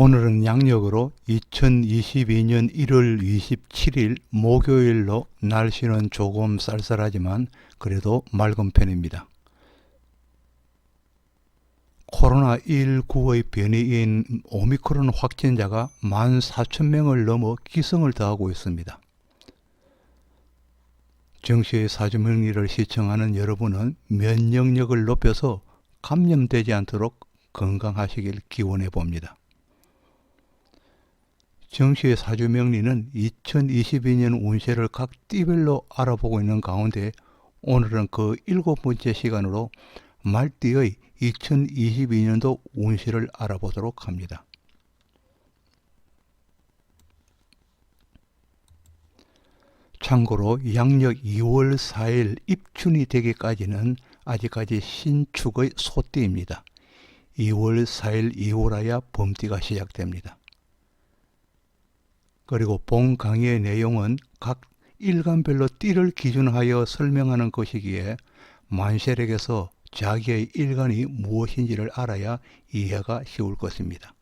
오늘은 양력으로 2022년 1월 27일 목요일로 날씨는 조금 쌀쌀하지만 그래도 맑은 편입니다. 코로나19의 변이인 오미크론 확진자가 14,000명을 넘어 기승을 더하고 있습니다. 정시의 사주명리를 시청하는 여러분은 면역력을 높여서 감염되지 않도록 건강하시길 기원해 봅니다. 정시의 사주명리는 2022년 운세를 각 띠별로 알아보고 있는 가운데 오늘은 그 7번째 시간으로 말띠의 2022년도 운세를 알아보도록 합니다. 참고로 양력 2월 4일 입춘이 되기까지는 아직까지 신축의 소띠입니다. 2월 4일 이후라야 범띠가 시작됩니다. 그리고 본 강의의 내용은 각 일간별로 띠를 기준하여 설명하는 것이기에 만세력에서 자기의 일간이 무엇인지를 알아야 이해가 쉬울 것입니다.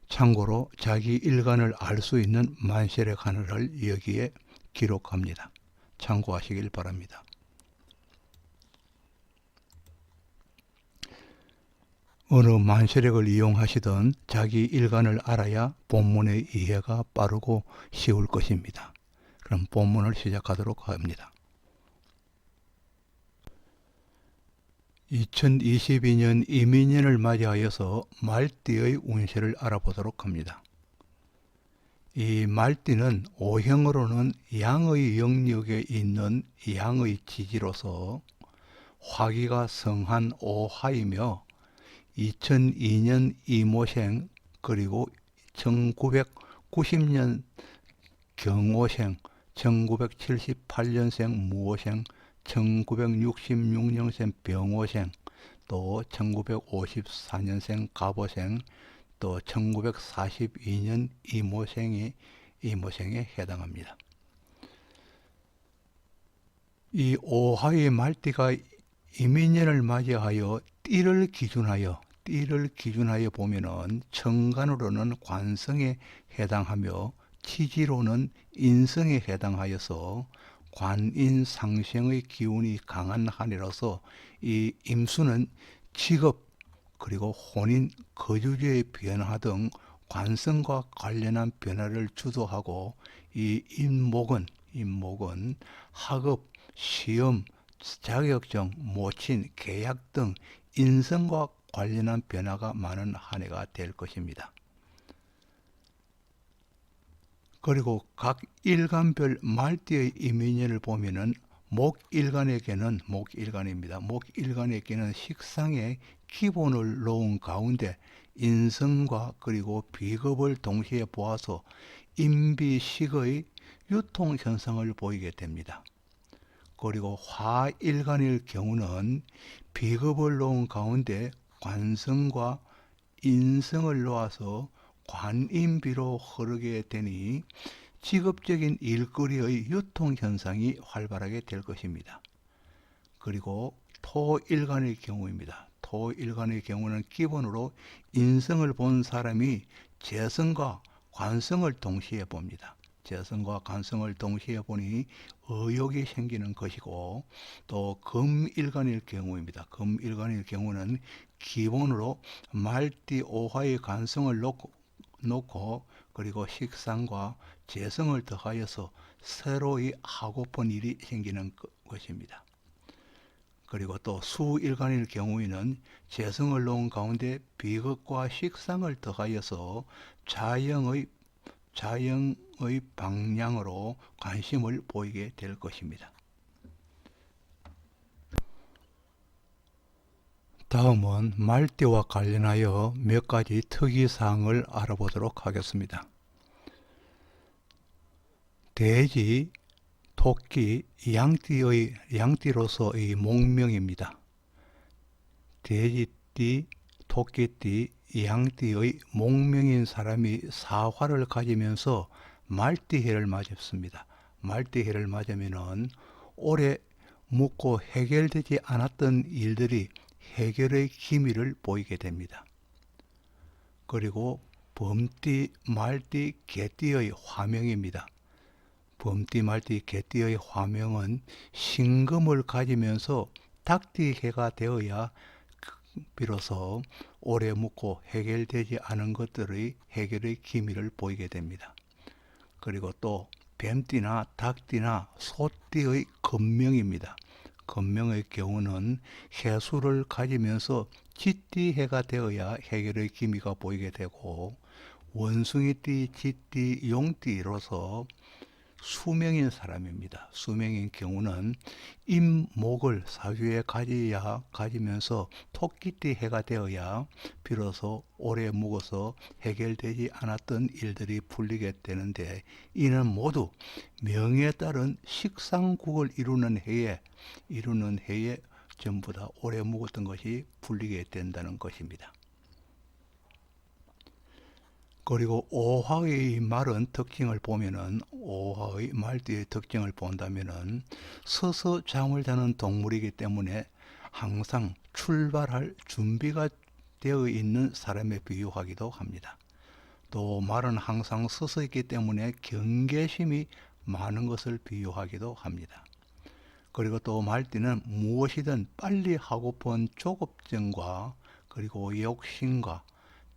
참고로 자기 일간을 알 수 있는 만세력 하나를 여기에 기록합니다. 참고하시길 바랍니다. 어느 만세력을 이용하시든 자기 일간을 알아야 본문의 이해가 빠르고 쉬울 것입니다. 그럼 본문을 시작하도록 합니다. 2022년 이민년을 맞이하여서 말띠의 운세를 알아보도록 합니다. 이 말띠는 오형으로는 양의 영역에 있는 양의 지지로서 화기가 성한 오화이며 2002년 이모생 그리고 1990년 경오생, 1978년생 무오생, 1966년생 병오생, 또 1954년생 갑오생, 또 1942년 이모생에 해당합니다. 이 오화의 말띠가 이민년을 맞이하여 띠를 기준하여 보면은 천간으로는 관성에 해당하며 치지로는 인성에 해당하여서 관인상생의 기운이 강한 한 해로서 이 임수는 직업 그리고 혼인 거주지의 변화 등 관성과 관련한 변화를 주도하고 이 임목은 학업, 시험, 자격증, 모친, 계약 등 인성과 관련한 변화가 많은 한 해가 될 것입니다. 그리고 각 일간별 말띠의 이민년을 보면은 목일간에게는 식상의 기본을 놓은 가운데 인성과 그리고 비겁을 동시에 보아서 임비식의 유통 현상을 보이게 됩니다. 그리고 화일간일 경우는 비겁을 놓은 가운데 관성과 인성을 놓아서 관인비로 흐르게 되니 직업적인 일거리의 유통 현상이 활발하게 될 것입니다. 그리고 토일간의 경우입니다. 토일간의 경우는 기본으로 인성을 본 사람이 재성과 관성을 동시에 봅니다. 재성과 관성을 동시에 보니 의욕이 생기는 것이고, 또 금일간일 경우입니다. 금일간일 경우는 기본으로 말띠 오화의 관성을 놓고 그리고 식상과 재성을 더하여서 새로이 하고픈 일이 생기는 것입니다. 그리고 또 수일간일 경우에는 재성을 놓은 가운데 비겁과 식상을 더하여서 자영의 방향으로 관심을 보이게 될 것입니다. 다음은 말띠와 관련하여 몇 가지 특이사항을 알아보도록 하겠습니다. 돼지, 토끼, 양띠로서의 목명입니다. 돼지띠, 토끼띠, 양띠의 목명인 사람이 사화를 가지면서 말띠해를 맞았습니다. 말띠해를 맞으면은 오래 묻고 해결되지 않았던 일들이 해결의 기미를 보이게 됩니다. 그리고 범띠, 말띠, 개띠의 화명입니다. 범띠, 말띠, 개띠의 화명은 신금을 가지면서 닭띠해가 되어야 비로소 오래 묵고 해결되지 않은 것들의 해결의 기미를 보이게 됩니다. 그리고 또 뱀띠나 닭띠나 소띠의 금명입니다. 금명의 경우는 해수를 가지면서 쥐띠해가 되어야 해결의 기미가 보이게 되고, 원숭이띠, 쥐띠, 용띠로서 수명인 사람입니다. 수명인 경우는 임목을 사주에 가지면서 토끼띠 해가 되어야 비로소 오래 묵어서 해결되지 않았던 일들이 풀리게 되는데, 이는 모두 명에 따른 식상국을 이루는 해에 전부 다 오래 묵었던 것이 풀리게 된다는 것입니다. 그리고 오화의 말은 특징을 보면은, 오화의 말띠의 특징을 본다면은 서서 잠을 자는 동물이기 때문에 항상 출발할 준비가 되어 있는 사람에 비유하기도 합니다. 또 말은 항상 서서 있기 때문에 경계심이 많은 것을 비유하기도 합니다. 그리고 또 말띠는 무엇이든 빨리 하고픈 조급증과, 그리고 욕심과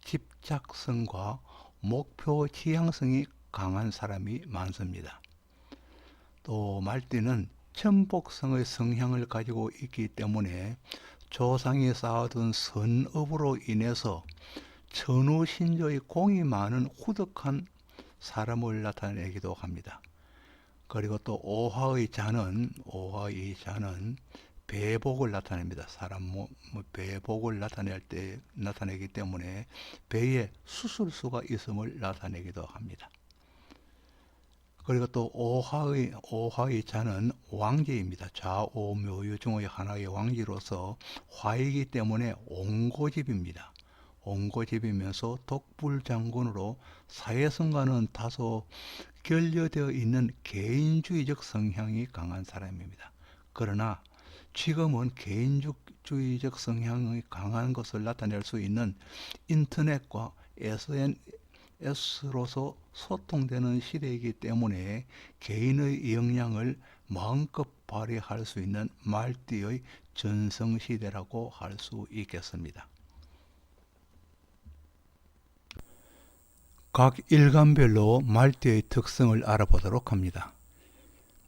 집착성과 목표 지향성이 강한 사람이 많습니다. 또 말띠는 천복성의 성향을 가지고 있기 때문에 조상이 쌓아둔 선업으로 인해서 천우신조의 공이 많은 후덕한 사람을 나타내기도 합니다. 그리고 또 오화의 자는 배복을 나타냅니다. 배복을 나타내기 때문에 배에 수술수가 있음을 나타내기도 합니다. 그리고 또 오화의 자는 왕지입니다. 좌오묘유 중의 하나의 왕지로서 화이기 때문에 옹고집입니다. 옹고집이면서 독불장군으로 사회성과는 다소 결여되어 있는 개인주의적 성향이 강한 사람입니다. 그러나 지금은 개인주의적 성향이 강한 것을 나타낼 수 있는 인터넷과 SNS로서 소통되는 시대이기 때문에 개인의 역량을 마음껏 발휘할 수 있는 말띠의 전성시대라고 할 수 있겠습니다. 각 일간별로 말띠의 특성을 알아보도록 합니다.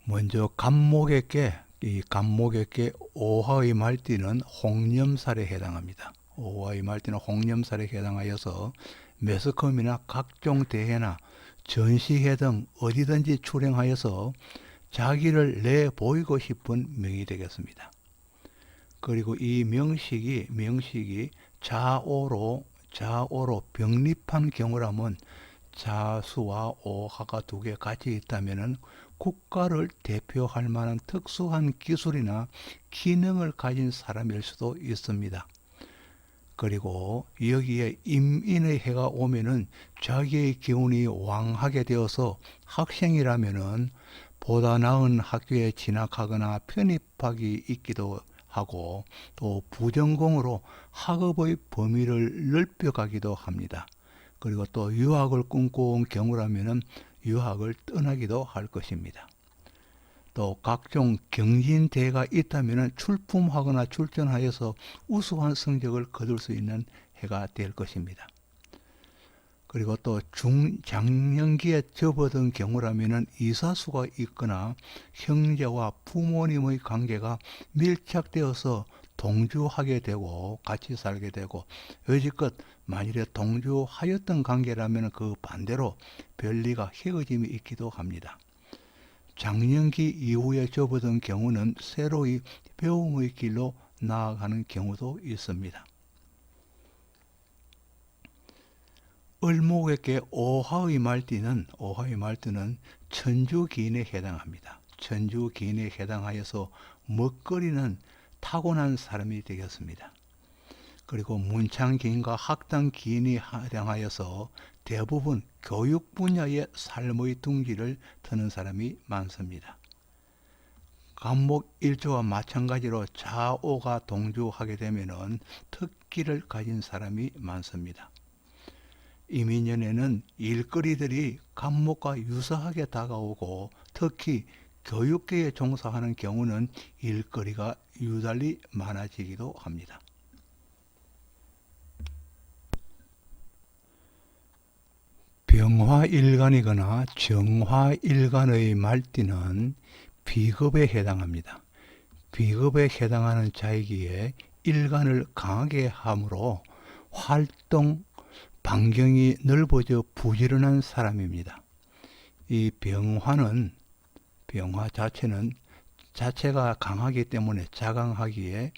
먼저 이 간목의 깨 오화의 말띠는 홍념살에 해당합니다. 오화의 말띠는 홍념살에 해당하여서 매스컴이나 각종 대회나 전시회 등 어디든지 출행하여서 자기를 내보이고 싶은 명이 되겠습니다. 그리고 이 명식이 좌오로 병립한 경우라면, 자수와 오화가 두 개 같이 있다면 국가를 대표할 만한 특수한 기술이나 기능을 가진 사람일 수도 있습니다. 그리고 여기에 임인의 해가 오면은 자기의 기운이 왕하게 되어서 학생이라면은 보다 나은 학교에 진학하거나 편입학이 있기도 하고, 또 부전공으로 학업의 범위를 넓혀가기도 합니다. 그리고 또 유학을 꿈꿔온 경우라면은 유학을 떠나기도 할 것입니다. 또 각종 경진대회가 있다면 출품하거나 출전하여서 우수한 성적을 거둘 수 있는 해가 될 것입니다. 그리고 또 중장년기에 접어든 경우라면 이사수가 있거나 형제와 부모님의 관계가 밀착되어서 동주하게 되고 같이 살게 되고, 여지껏 만일에 동주하였던 관계라면 그 반대로 별리가 헤어짐이 있기도 합니다. 장년기 이후에 접어든 경우는 새로이 배움의 길로 나아가는 경우도 있습니다. 을목에게 오화의 말띠는 천주기인에 해당합니다. 천주기인에 해당하여서 먹거리는 타고난 사람이 되겠습니다. 그리고 문창기인과 학당기인이 해당하여서 대부분 교육 분야의 삶의 둥지를 트는 사람이 많습니다. 간목 일조와 마찬가지로 좌오가 동주하게 되면 특기를 가진 사람이 많습니다. 이민년에는 일거리들이 간목과 유사하게 다가오고 특히 교육계에 종사하는 경우는 일거리가 유달리 많아지기도 합니다. 병화일간이거나 정화일간의 말띠는 비급에 해당합니다. 비급에 해당하는 자이기에 일간을 강하게 함으로 활동 반경이 넓어져 부지런한 사람입니다. 이 병화 자체가 강하기 때문에 자강하기에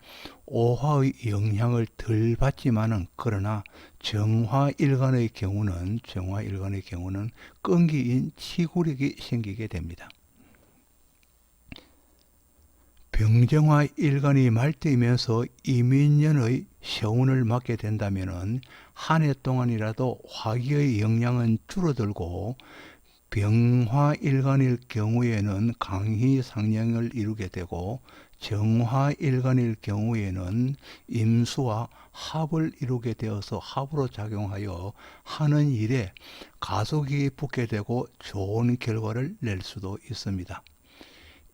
오화의 영향을 덜 받지만은 그러나 정화일간의 경우는 끈기인 치구력이 생기게 됩니다. 병정화 일간이 말띠이면서 이민년의 세운을 맞게 된다면 한 해 동안이라도 화기의 영향은 줄어들고 병화일간일 경우에는 강희상령을 이루게 되고 정화일간일 경우에는 임수와 합을 이루게 되어서 합으로 작용하여 하는 일에 가속이 붙게 되고 좋은 결과를 낼 수도 있습니다.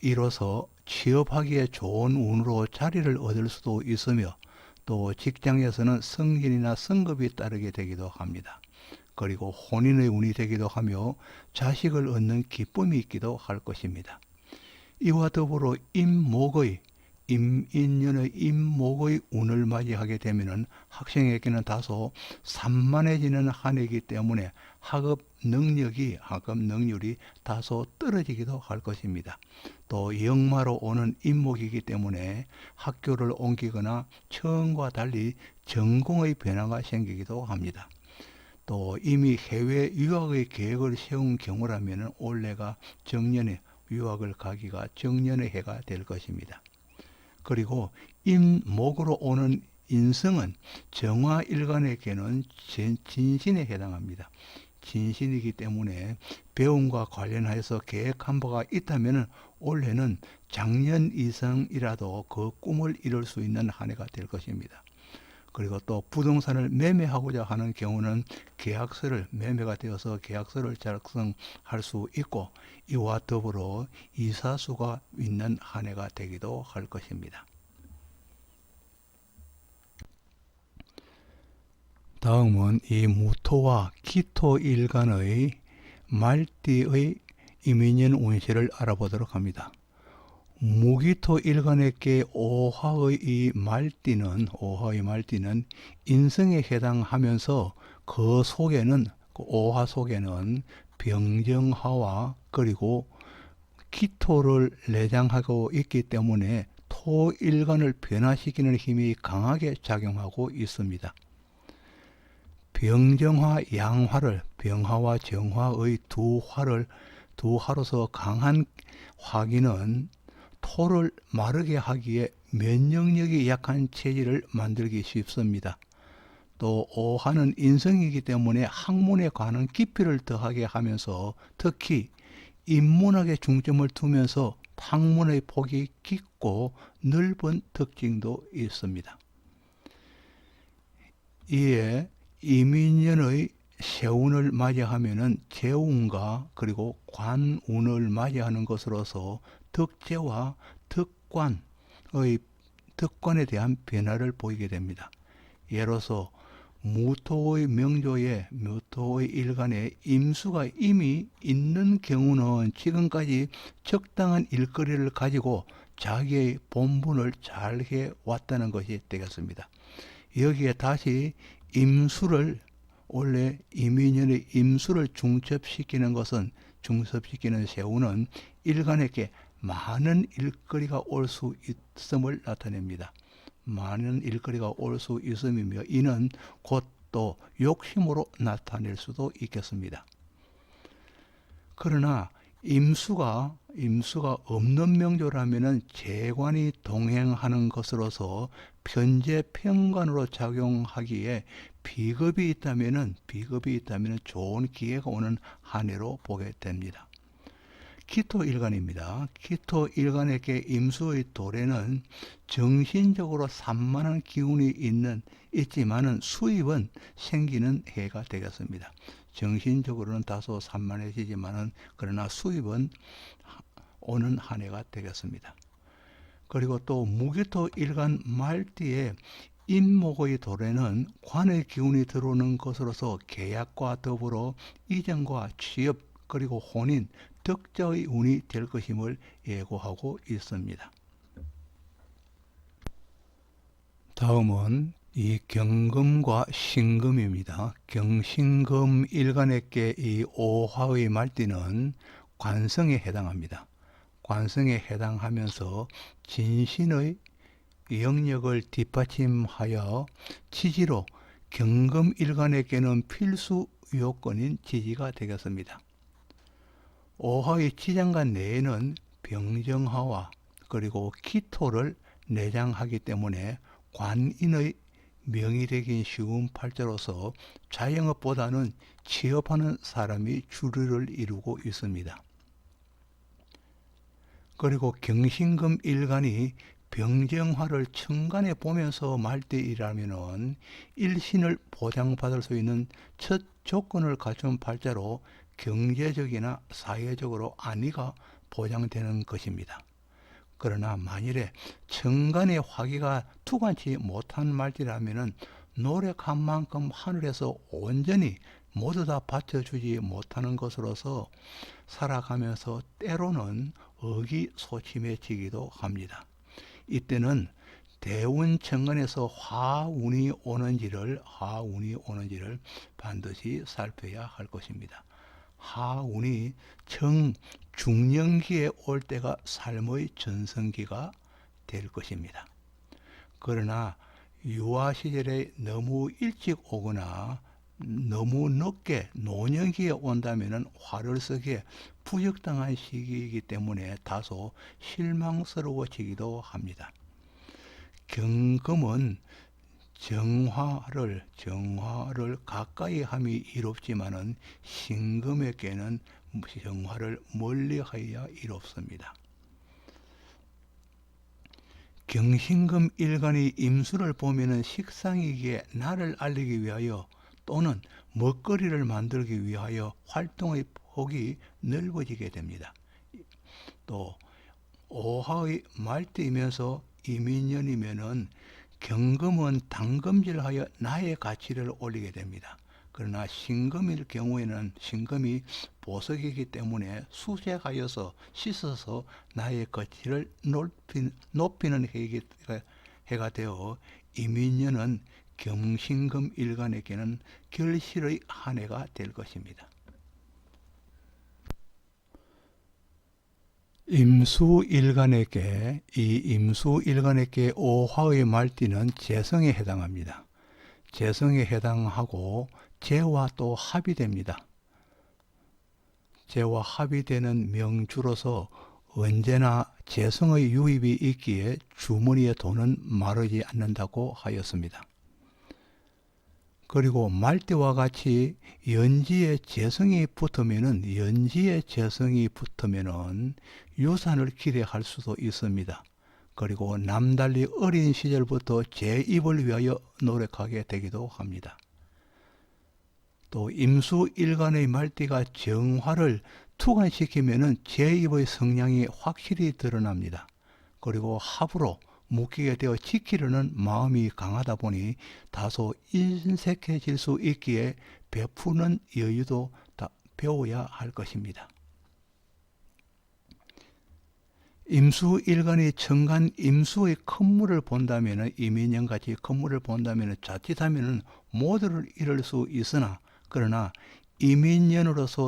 이로써 취업하기에 좋은 운으로 자리를 얻을 수도 있으며 또 직장에서는 승진이나 승급이 따르게 되기도 합니다. 그리고 혼인의 운이 되기도 하며 자식을 얻는 기쁨이 있기도 할 것입니다. 이와 더불어 임인년의 임목의 운을 맞이하게 되면 학생에게는 다소 산만해지는 한 해이기 때문에 학업 능률이 다소 떨어지기도 할 것입니다. 또 역마로 오는 임목이기 때문에 학교를 옮기거나 처음과 달리 전공의 변화가 생기기도 합니다. 또 이미 해외 유학의 계획을 세운 경우라면 올해가 정년에 유학을 가기가 정년의 해가 될 것입니다. 그리고 임목으로 오는 인성은 정화일간에게는 진신에 해당합니다. 진신이기 때문에 배움과 관련해서 계획한 바가 있다면 올해는 작년 이상이라도 그 꿈을 이룰 수 있는 한 해가 될 것입니다. 그리고 또 부동산을 매매하고자 하는 경우는 매매가 되어서 계약서를 작성할 수 있고 이와 더불어 이사수가 있는 한 해가 되기도 할 것입니다. 다음은 이 무토와 기토 일간의 말띠의 이민년 운세를 알아보도록 합니다. 무기토 일간에게 오화의 이 말띠는 인성에 해당하면서 그 오화 속에는 병정화와 그리고 기토를 내장하고 있기 때문에 토 일간을 변화시키는 힘이 강하게 작용하고 있습니다. 병정화 양화를 병화와 정화의 두 화로서 강한 화기는 토를 마르게 하기에 면역력이 약한 체질을 만들기 쉽습니다. 또 오화는 인성이기 때문에 학문에 관한 깊이를 더하게 하면서 특히 인문학에 중점을 두면서 학문의 폭이 깊고 넓은 특징도 있습니다. 이에 이민년의 세운을 맞이하면은 재운과 그리고 관운을 맞이하는 것으로서 덕재와 덕관에 대한 변화를 보이게 됩니다. 예로서 무토의 명조에 무토의 일간에 임수가 이미 있는 경우는 지금까지 적당한 일거리를 가지고 자기의 본분을 잘 해왔다는 것이 되겠습니다. 여기에 다시 원래 이민년의 임수를 중첩시키는 세운은 일간에게 많은 일거리가 올 수 있음을 나타냅니다. 많은 일거리가 올 수 있음이며 이는 곧 또 욕심으로 나타낼 수도 있겠습니다. 그러나 임수가 없는 명조라면은 재관이 동행하는 것으로서 편재 편관으로 작용하기에 비겁이 있다면은 좋은 기회가 오는 한 해로 보게 됩니다. 기토일간입니다. 기토일간에게 임수의 도래는 정신적으로 산만한 기운이 있는 있지만은 수입은 생기는 해가 되겠습니다. 정신적으로는 다소 산만해지지만은 그러나 수입은 오는 한 해가 되겠습니다. 그리고 또 무기토 일간 말띠에 임목의 돌에는 관의 기운이 들어오는 것으로서 계약과 더불어 이전과 취업 그리고 혼인, 덕자의 운이 될 것임을 예고하고 있습니다. 다음은 이 경금과 신금입니다. 경신금 일간에게 이 오화의 말띠는 관성에 해당합니다. 관성에 해당하면서 진신의 영역을 뒷받침하여 지지로 경금 일간에게는 필수 요건인 지지가 되겠습니다. 오화의 지장간 내에는 병정화와 그리고 기토를 내장하기 때문에 관인의 명이 되긴 쉬운 팔자로서 자영업보다는 취업하는 사람이 주류를 이루고 있습니다. 그리고 경신금 일간이 병정화를 천간에 보면서 말띠이라면은 일신을 보장받을 수 있는 첫 조건을 갖춘 팔자로 경제적이나 사회적으로 안위가 보장되는 것입니다. 그러나 만일에 천간의 화기가 투관치 못한 말띠라면은 노력한 만큼 하늘에서 온전히 모두 다 받쳐주지 못하는 것으로서 살아가면서 때로는 의기소침해지기도 합니다. 이때는 대운 천간에서 화운이 오는지를 반드시 살펴야 할 것입니다. 하운이 중년기에 올 때가 삶의 전성기가 될 것입니다. 그러나 유아 시절에 너무 일찍 오거나 너무 늦게 노년기에 온다면 화를 쓰기에 부적당한 시기이기 때문에 다소 실망스러워지기도 합니다. 경금은 정화를 가까이 함이 이롭지만은 신금에게는 정화를 멀리하여야 이롭습니다. 경신금 일간이 임수를 보면은 식상이기에 나를 알리기 위하여 또는 먹거리를 만들기 위하여 활동의 폭이 넓어지게 됩니다. 또 오화의 말띠이면서 이민년이면은 경금은 당금질하여 나의 가치를 올리게 됩니다. 그러나 신금일 경우에는 신금이 보석이기 때문에 수색하여서 씻어서 나의 가치를 높이는 해가 되어 이민년은 경신금 일간에게는 결실의 한 해가 될 것입니다. 임수일간에게 오화의 말띠는 재성에 해당합니다. 재성에 해당하고 재와 또 합이 됩니다. 재와 합이 되는 명주로서 언제나 재성의 유입이 있기에 주머니의 돈은 마르지 않는다고 하였습니다. 그리고 말띠와 같이 연지에 재성이 붙으면은 유산을 기대할 수도 있습니다. 그리고 남달리 어린 시절부터 재입을 위하여 노력하게 되기도 합니다. 또 임수일간의 말띠가 정화를 투관시키면은 재입의 성향이 확실히 드러납니다. 그리고 합으로 묶이게 되어 지키려는 마음이 강하다 보니 다소 인색해질 수 있기에 베푸는 여유도 다 배워야 할 것입니다. 임수일간이 천간 임수의 큰물을 본다면 이민년같이 큰물을 본다면 자칫하면 모두를 잃을 수 있으나 그러나 이민년의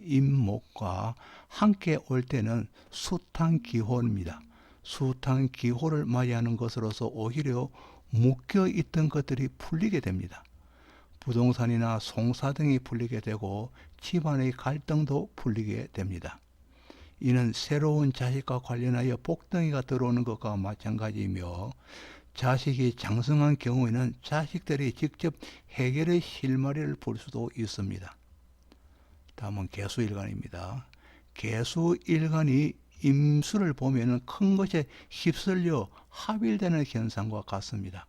임목과 함께 올 때는 수탕기호입니다. 수탕기호를 맞이하는 것으로서 오히려 묶여있던 것들이 풀리게 됩니다. 부동산이나 송사 등이 풀리게 되고 집안의 갈등도 풀리게 됩니다. 이는 새로운 자식과 관련하여 복덩이가 들어오는 것과 마찬가지이며 자식이 장성한 경우에는 자식들이 직접 해결의 실마리를 볼 수도 있습니다. 다음은 개수일간입니다. 개수일간이 임수를 보면 큰 것에 휩쓸려 합일되는 현상과 같습니다.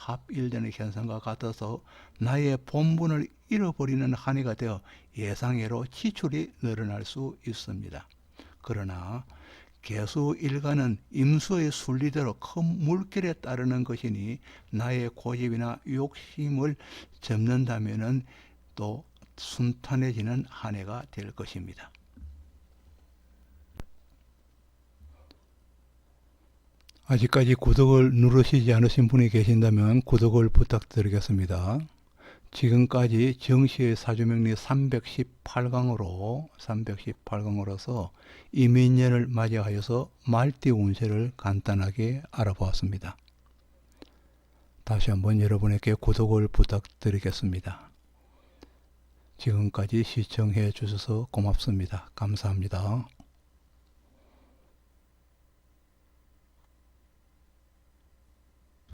합일되는 현상과 같아서 나의 본분을 잃어버리는 한 해가 되어 예상외로 지출이 늘어날 수 있습니다. 그러나 개수일간은 임수의 순리대로 큰 물결에 따르는 것이니 나의 고집이나 욕심을 접는다면 또 순탄해지는 한 해가 될 것입니다. 아직까지 구독을 누르시지 않으신 분이 계신다면 구독을 부탁드리겠습니다. 지금까지 정시의 사주명리 318강으로서 이민년을 맞이하여서 말띠 운세를 간단하게 알아보았습니다. 다시 한번 여러분에게 구독을 부탁드리겠습니다. 지금까지 시청해 주셔서 고맙습니다. 감사합니다.